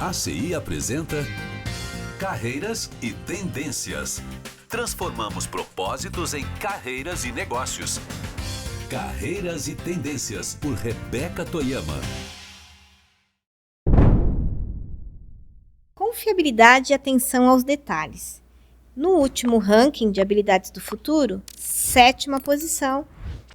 ACI apresenta Carreiras e Tendências. Transformamos propósitos em carreiras e negócios. Carreiras e Tendências, por Rebeca Toyama. Confiabilidade e atenção aos detalhes. No último ranking de habilidades do futuro, 7ª posição,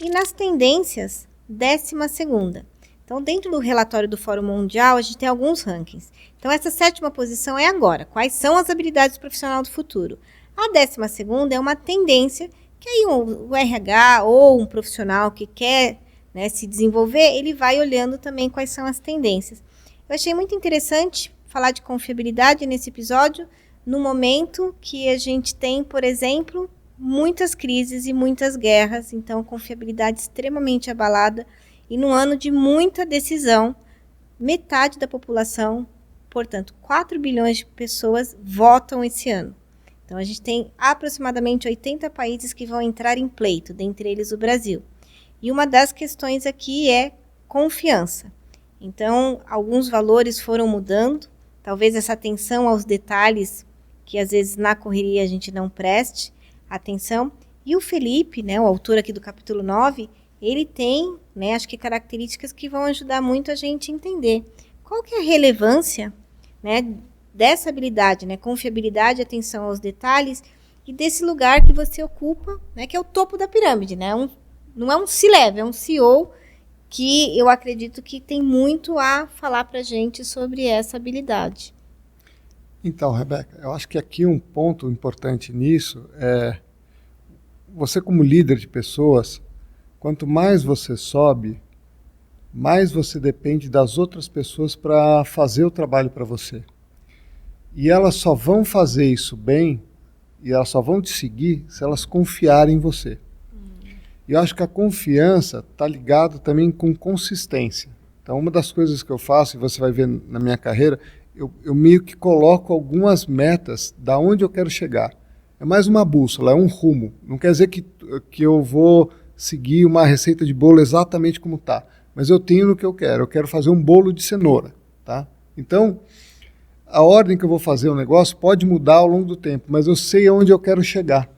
e nas tendências, 12ª. Então, dentro do relatório do Fórum Mundial, a gente tem alguns rankings. Então, essa 7ª posição é agora. Quais são as habilidades profissionais do futuro? A 12ª é uma tendência que aí o RH ou um profissional que quer, se desenvolver, ele vai olhando também quais são as tendências. Eu achei muito interessante falar de confiabilidade nesse episódio, no momento que a gente tem, por exemplo, muitas crises e muitas guerras. Então, confiabilidade extremamente abalada. E num ano de muita decisão, metade da população, portanto, 4 bilhões de pessoas votam esse ano. Então, a gente tem aproximadamente 80 países que vão entrar em pleito, dentre eles o Brasil. E uma das questões aqui é confiança. Então, alguns valores foram mudando, talvez essa atenção aos detalhes, que às vezes na correria a gente não preste atenção. E o Felipe, o autor aqui do capítulo 9, ele tem, acho que características que vão ajudar muito a gente a entender qual que é a relevância, dessa habilidade, confiabilidade, atenção aos detalhes, e desse lugar que você ocupa, que é o topo da pirâmide, não é um C-level, é um CEO, que eu acredito que tem muito a falar para a gente sobre essa habilidade. Então, Rebeca, eu acho que aqui um ponto importante nisso é você como líder de pessoas, quanto mais você sobe, mais você depende das outras pessoas para fazer o trabalho para você. E elas só vão fazer isso bem, e elas só vão te seguir se elas confiarem em você. E eu acho que a confiança está ligada também com consistência. Então, uma das coisas que eu faço, e você vai ver na minha carreira, eu meio que coloco algumas metas da onde eu quero chegar. É mais uma bússola, é um rumo. Não quer dizer que eu vou seguir uma receita de bolo exatamente como está, mas eu tenho no que eu quero fazer um bolo de cenoura, tá? Então, a ordem que eu vou fazer o negócio pode mudar ao longo do tempo, mas eu sei aonde eu quero chegar.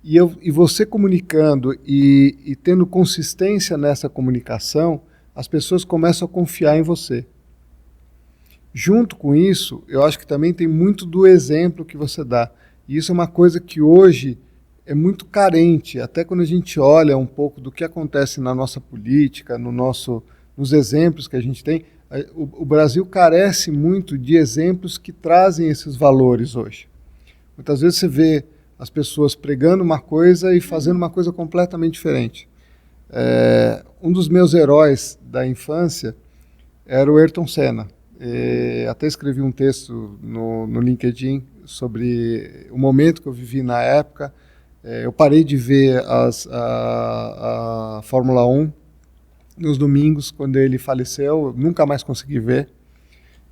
E você comunicando e tendo consistência nessa comunicação, as pessoas começam a confiar em você. Junto com isso, eu acho que também tem muito do exemplo que você dá. E isso é uma coisa que hoje é muito carente, até quando a gente olha um pouco do que acontece na nossa política, nos exemplos que a gente tem, o Brasil carece muito de exemplos que trazem esses valores hoje. Muitas vezes você vê as pessoas pregando uma coisa e fazendo uma coisa completamente diferente. Um dos meus heróis da infância era o Ayrton Senna. Até escrevi um texto no LinkedIn sobre o momento que eu vivi na época. Eu parei de ver a Fórmula 1 nos domingos, quando ele faleceu, eu nunca mais consegui ver.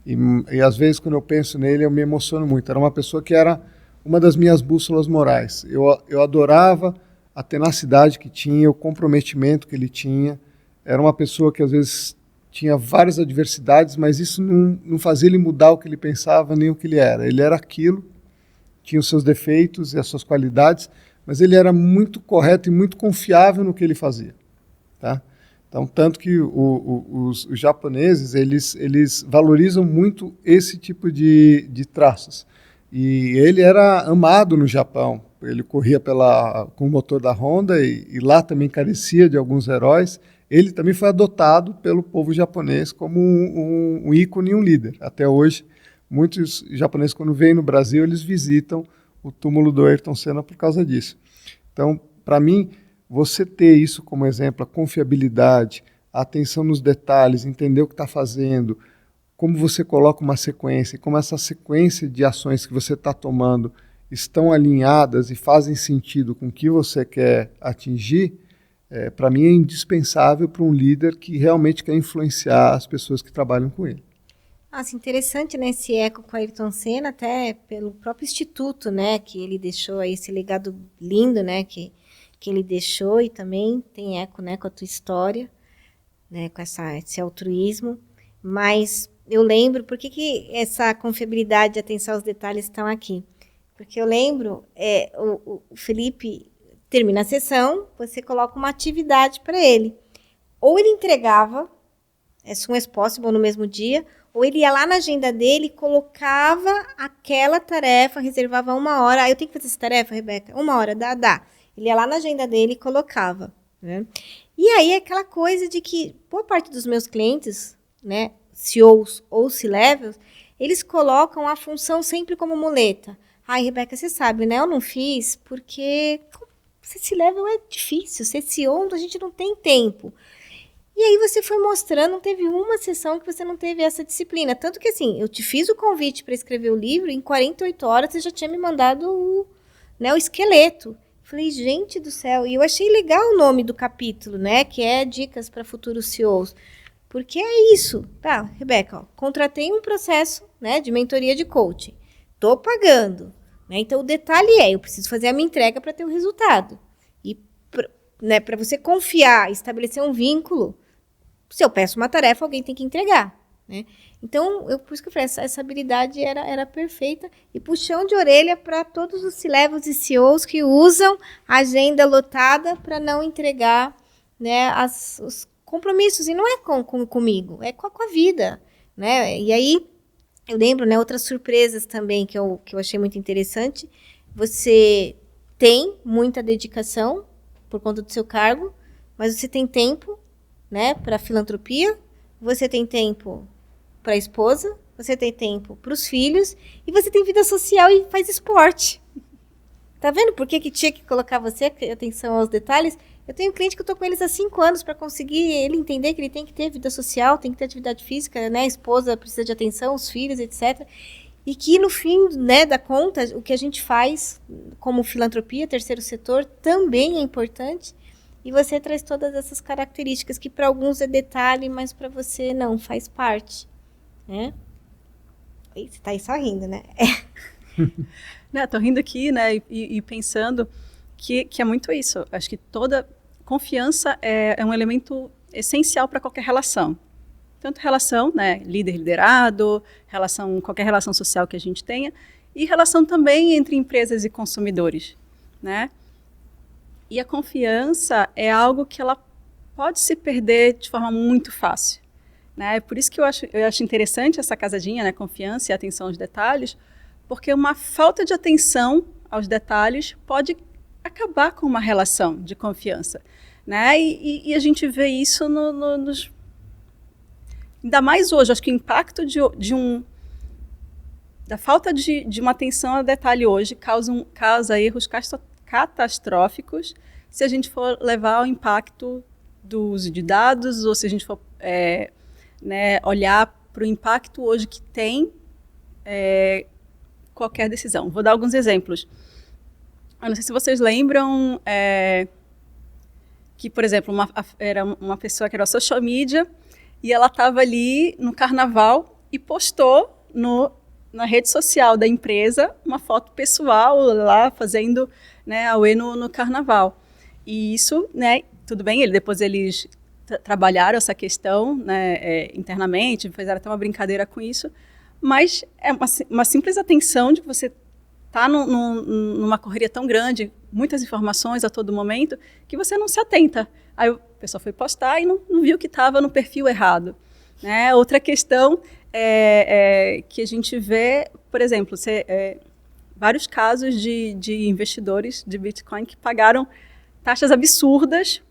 E às vezes, quando eu penso nele, eu me emociono muito. Era uma pessoa que era uma das minhas bússolas morais. Eu adorava a tenacidade que tinha, o comprometimento que ele tinha. Era uma pessoa que, às vezes, tinha várias adversidades, mas isso não fazia ele mudar o que ele pensava, nem o que ele era. Ele era aquilo, tinha os seus defeitos e as suas qualidades, mas ele era muito correto e muito confiável no que ele fazia, tá? Então, tanto que os japoneses, eles valorizam muito esse tipo de traços. E ele era amado no Japão. Ele corria com o motor da Honda e lá também carecia de alguns heróis. Ele também foi adotado pelo povo japonês como um ícone e um líder. Até hoje, muitos japoneses, quando vêm no Brasil, eles visitam o túmulo do Ayrton Senna por causa disso. Então, para mim, você ter isso como exemplo, a confiabilidade, a atenção nos detalhes, entender o que está fazendo, como você coloca uma sequência, e como essa sequência de ações que você está tomando estão alinhadas e fazem sentido com o que você quer atingir, para mim é indispensável para um líder que realmente quer influenciar as pessoas que trabalham com ele. Nossa, interessante, esse eco com a Ayrton Senna, até pelo próprio instituto, que ele deixou aí, esse legado lindo, que ele deixou, e também tem eco, com a tua história, com esse altruísmo. Mas eu lembro, por que essa confiabilidade e atenção aos detalhes estão aqui? Porque eu lembro, o Felipe termina a sessão, você coloca uma atividade para ele. Ou ele entregava, as soon as possible, no mesmo dia, ou ele ia lá na agenda dele, colocava aquela tarefa, reservava 1 hora. Eu tenho que fazer essa tarefa, Rebeca? 1 hora, dá. Ele ia lá na agenda dele e colocava, né? E aí, aquela coisa de que boa parte dos meus clientes, né, CEOs ou C-Levels, eles colocam a função sempre como muleta. Ai, Rebeca, você sabe, né? Eu não fiz porque ser C-Level é difícil, ser CEO a gente não tem tempo. E aí você foi mostrando, não teve uma sessão que você não teve essa disciplina. Tanto que assim, eu te fiz o convite para escrever o livro, em 48 horas você já tinha me mandado o esqueleto. Falei, gente do céu, e eu achei legal o nome do capítulo, né? Que é Dicas para Futuros CEOs. Porque é isso. Tá, Rebeca, ó, contratei um processo, né, de mentoria de coaching. Tô pagando. Né? Então, o detalhe eu preciso fazer a minha entrega para ter o resultado. E né, para você confiar, estabelecer um vínculo, se eu peço uma tarefa, alguém tem que entregar. Né? Então, por isso que eu falei, essa habilidade era perfeita. E puxão de orelha para todos os C-Levels e CEOs que usam a agenda lotada para não entregar, né, os compromissos. E não é comigo, é com a vida. Né? E aí, eu lembro, né, outras surpresas também que eu achei muito interessante. Você tem muita dedicação por conta do seu cargo, mas você tem tempo, né, para filantropia, você tem tempo para a esposa, você tem tempo para os filhos e você tem vida social e faz esporte. Tá vendo por que tinha que colocar você atenção aos detalhes? Eu tenho um cliente que eu tô com eles há 5 anos para conseguir ele entender que ele tem que ter vida social, tem que ter atividade física, né? A esposa precisa de atenção, os filhos, etc. E que no fim, né, da conta, o que a gente faz como filantropia, terceiro setor, também é importante. E você traz todas essas características que para alguns é detalhe, mas para você não, faz parte. Né? Você está aí só rindo, né? Tô rindo aqui, né, e pensando que é muito isso. Acho que toda confiança é um elemento essencial para qualquer relação. Tanto relação, né, líder-liderado, qualquer relação social que a gente tenha, e relação também entre empresas e consumidores, né? E a confiança é algo que ela pode se perder de forma muito fácil. Né? Por isso que eu acho interessante essa casadinha, né? Confiança e atenção aos detalhes, porque uma falta de atenção aos detalhes pode acabar com uma relação de confiança. Né? E a gente vê isso nos... Ainda mais hoje, acho que o impacto da falta de uma atenção ao detalhe hoje causa erros catastróficos se a gente for levar ao impacto do uso de dados ou se a gente for... né, olhar para o impacto hoje que tem qualquer decisão. Vou dar alguns exemplos. Eu não sei se vocês lembram que, por exemplo, era uma pessoa que era social media e ela estava ali no carnaval e postou na rede social da empresa uma foto pessoal lá fazendo, né, auê no carnaval. E isso, né, tudo bem, depois eles trabalharam essa questão, né, internamente, fizeram até uma brincadeira com isso, mas é uma simples atenção de você estar numa correria tão grande, muitas informações a todo momento, que você não se atenta. Aí a pessoa foi postar e não viu que estava no perfil errado. Né? Outra questão que a gente vê, por exemplo, vários casos de investidores de Bitcoin que pagaram taxas absurdas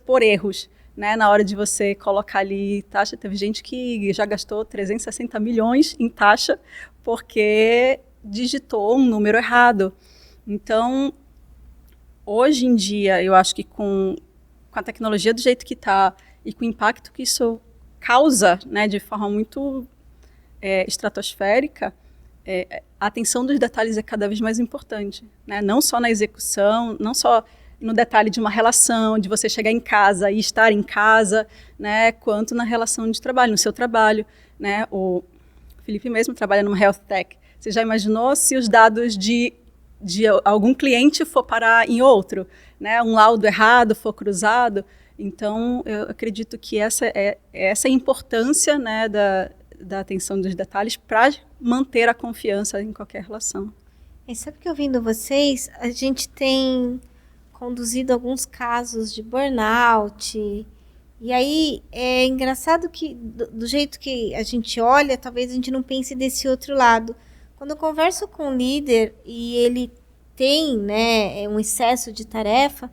por erros. Né, na hora de você colocar ali taxa, teve gente que já gastou 360 milhões em taxa porque digitou um número errado. Então, hoje em dia, eu acho que com a tecnologia do jeito que está e com o impacto que isso causa, né, de forma muito estratosférica, a atenção dos detalhes é cada vez mais importante. Né? Não só na execução, não só no detalhe de uma relação, de você chegar em casa e estar em casa, né, quanto na relação de trabalho, no seu trabalho. Né? O Felipe mesmo trabalha numa health tech. Você já imaginou se os dados de algum cliente for parar em outro? Né? Um laudo errado for cruzado? Então, eu acredito que essa é a importância, né, da atenção dos detalhes para manter a confiança em qualquer relação. E sabe que ouvindo vocês, a gente tem conduzido alguns casos de burnout. E aí é engraçado que do jeito que a gente olha, talvez a gente não pense desse outro lado. Quando eu converso com um líder e ele tem, né, um excesso de tarefa,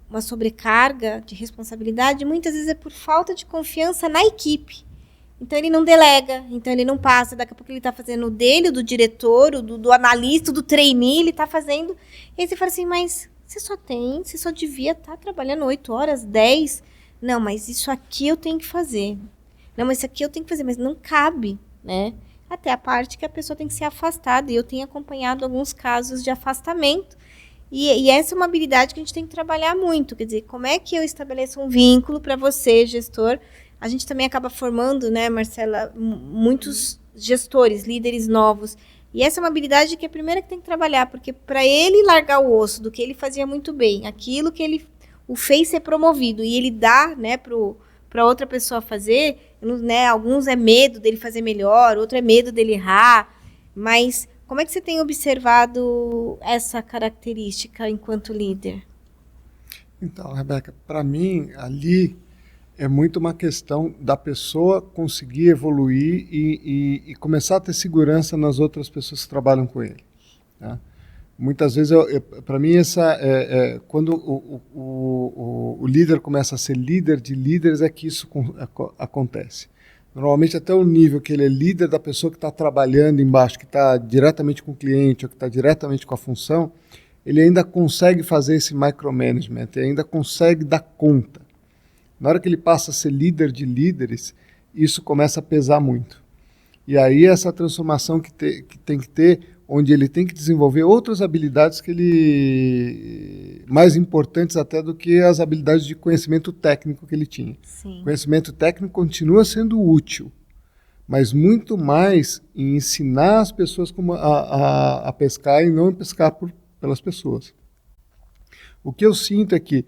uma sobrecarga de responsabilidade, muitas vezes é por falta de confiança na equipe. Então ele não delega, então ele não passa, daqui a pouco ele está fazendo o dele, o do diretor, o do analista, o do trainee, ele está fazendo. E aí você fala assim, mas você só devia estar trabalhando 8 horas, 10. Não, mas isso aqui eu tenho que fazer. Não, mas isso aqui eu tenho que fazer, mas não cabe, né? Até a parte que a pessoa tem que ser afastada. E eu tenho acompanhado alguns casos de afastamento. E essa é uma habilidade que a gente tem que trabalhar muito. Quer dizer, como é que eu estabeleço um vínculo para você, gestor? A gente também acaba formando, né, Marcela, muitos gestores, líderes novos. E essa é uma habilidade que é a primeira que tem que trabalhar, porque para ele largar o osso do que ele fazia muito bem, aquilo que ele o fez ser promovido, e ele dá, né, para outra pessoa fazer, né, alguns é medo dele fazer melhor, outro é medo dele errar, mas como é que você tem observado essa característica enquanto líder? Então, Rebeca, para mim, ali é muito uma questão da pessoa conseguir evoluir e começar a ter segurança nas outras pessoas que trabalham com ele. Tá? Muitas vezes, para mim, quando o líder começa a ser líder de líderes, é que isso acontece. Normalmente, até o nível que ele é líder da pessoa que está trabalhando embaixo, que está diretamente com o cliente ou que está diretamente com a função, ele ainda consegue fazer esse micromanagement, ele ainda consegue dar conta. Na hora que ele passa a ser líder de líderes, isso começa a pesar muito. E aí essa transformação que tem que ter, onde ele tem que desenvolver outras habilidades mais importantes até do que as habilidades de conhecimento técnico que ele tinha. Sim. O conhecimento técnico continua sendo útil, mas muito mais em ensinar as pessoas como a pescar e não pescar pelas pessoas. O que eu sinto é que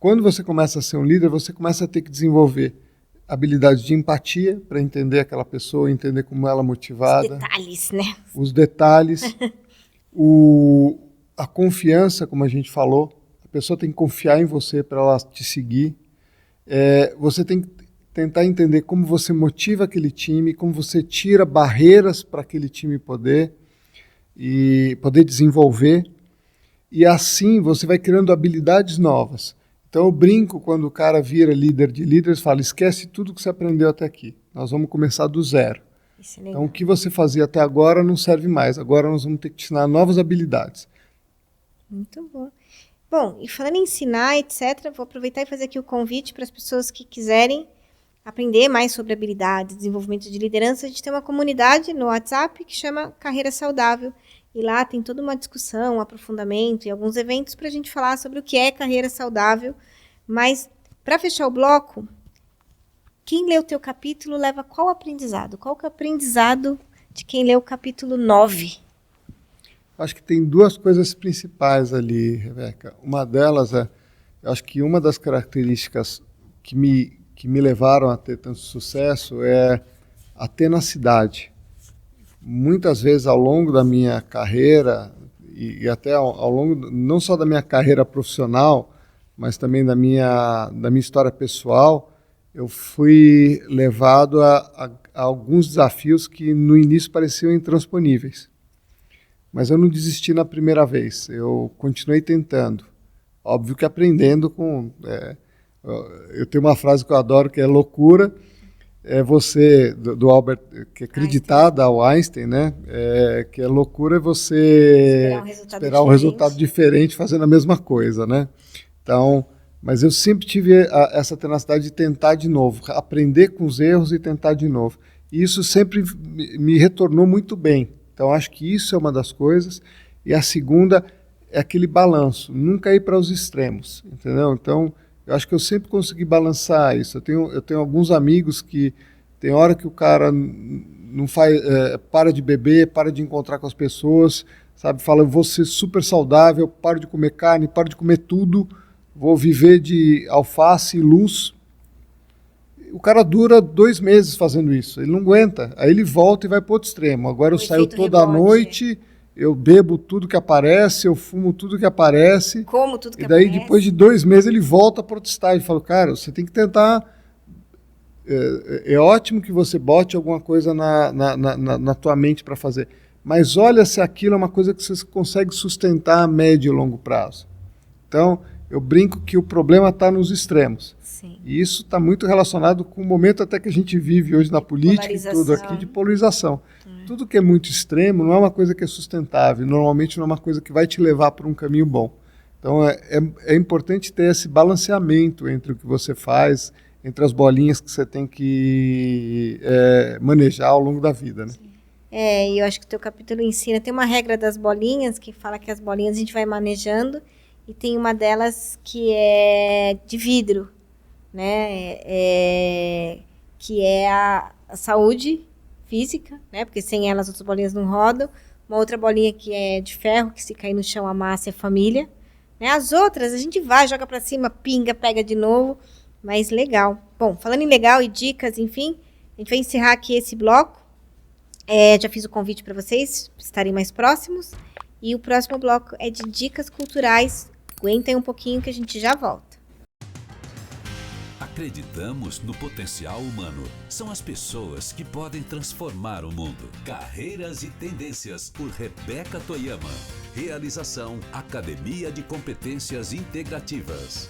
quando você começa a ser um líder, você começa a ter que desenvolver habilidade de empatia para entender aquela pessoa, entender como ela é motivada. Os detalhes, né? Os detalhes. A confiança, como a gente falou. A pessoa tem que confiar em você para ela te seguir. Você tem que tentar entender como você motiva aquele time, como você tira barreiras para aquele time poder desenvolver. E assim você vai criando habilidades novas. Então eu brinco quando o cara vira líder de líderes e fala, esquece tudo que você aprendeu até aqui. Nós vamos começar do zero. Então o que você fazia até agora não serve mais. Agora nós vamos ter que te ensinar novas habilidades. Muito bom. Bom, e falando em ensinar, etc., vou aproveitar e fazer aqui o convite para as pessoas que quiserem aprender mais sobre habilidades, desenvolvimento de liderança. A gente tem uma comunidade no WhatsApp que chama Carreira Saudável. E lá tem toda uma discussão, um aprofundamento e alguns eventos para a gente falar sobre o que é carreira saudável. Mas, para fechar o bloco, quem lê o teu capítulo leva qual aprendizado? Qual que é o aprendizado de quem lê o capítulo 9? Acho que tem duas coisas principais ali, Rebeca. Uma delas eu acho que uma das características que me levaram a ter tanto sucesso é a tenacidade. Muitas vezes ao longo da minha carreira e até ao longo não só da minha carreira profissional, mas também da minha história pessoal, eu fui levado a alguns desafios que no início pareciam intransponíveis. Mas eu não desisti na primeira vez, eu continuei tentando. Óbvio que aprendendo com... eu tenho uma frase que eu adoro, que é loucura. Você, do Albert, que é acreditada ao Einstein, né? Que é loucura é você esperar um resultado diferente fazendo a mesma coisa, né? Então, mas eu sempre tive essa tenacidade de tentar de novo, aprender com os erros e tentar de novo. E isso sempre me retornou muito bem. Então, acho que isso é uma das coisas. E a segunda é aquele balanço, nunca ir para os extremos, entendeu? Então, eu acho que eu sempre consegui balançar isso. Eu tenho alguns amigos que tem hora que o cara não faz, para de beber, para de encontrar com as pessoas, sabe? Fala, eu vou ser super saudável, paro de comer carne, paro de comer tudo, vou viver de alface e luz. o cara dura 2 meses fazendo isso, ele não aguenta. Aí ele volta e vai para outro extremo. Agora eu saio toda noite, eu bebo tudo que aparece, eu fumo tudo que aparece. Como tudo que aparece. E daí, aparece. depois de 2 meses, ele volta para outro estágio. Eu falo, cara, você tem que tentar... É ótimo que você bote alguma coisa na tua mente para fazer. Mas olha se aquilo é uma coisa que você consegue sustentar a médio e longo prazo. Então, eu brinco que o problema está nos extremos. Sim. E isso está muito relacionado com o momento até que a gente vive hoje na política e tudo aqui, de polarização. Tudo que é muito extremo não é uma coisa que é sustentável, normalmente não é uma coisa que vai te levar para um caminho bom. Então é importante ter esse balanceamento entre o que você faz, entre as bolinhas que você tem que manejar ao longo da vida, né? E eu acho que o teu capítulo ensina, tem uma regra das bolinhas, que fala que as bolinhas a gente vai manejando, e tem uma delas que é de vidro, né? Que é a saúde física, né? Porque sem ela as outras bolinhas não rodam. Uma outra bolinha que é de ferro, que se cair no chão amassa, é família. Né? As outras a gente vai, joga pra cima, pinga, pega de novo, mas legal. Bom, falando em legal e dicas, enfim, a gente vai encerrar aqui esse bloco. Já fiz o convite para vocês estarem mais próximos. E o próximo bloco é de dicas culturais. Aguentem um pouquinho que a gente já volta. Acreditamos no potencial humano. São as pessoas que podem transformar o mundo. Carreiras e Tendências, por Rebeca Toyama. Realização: Academia de Competências Integrativas.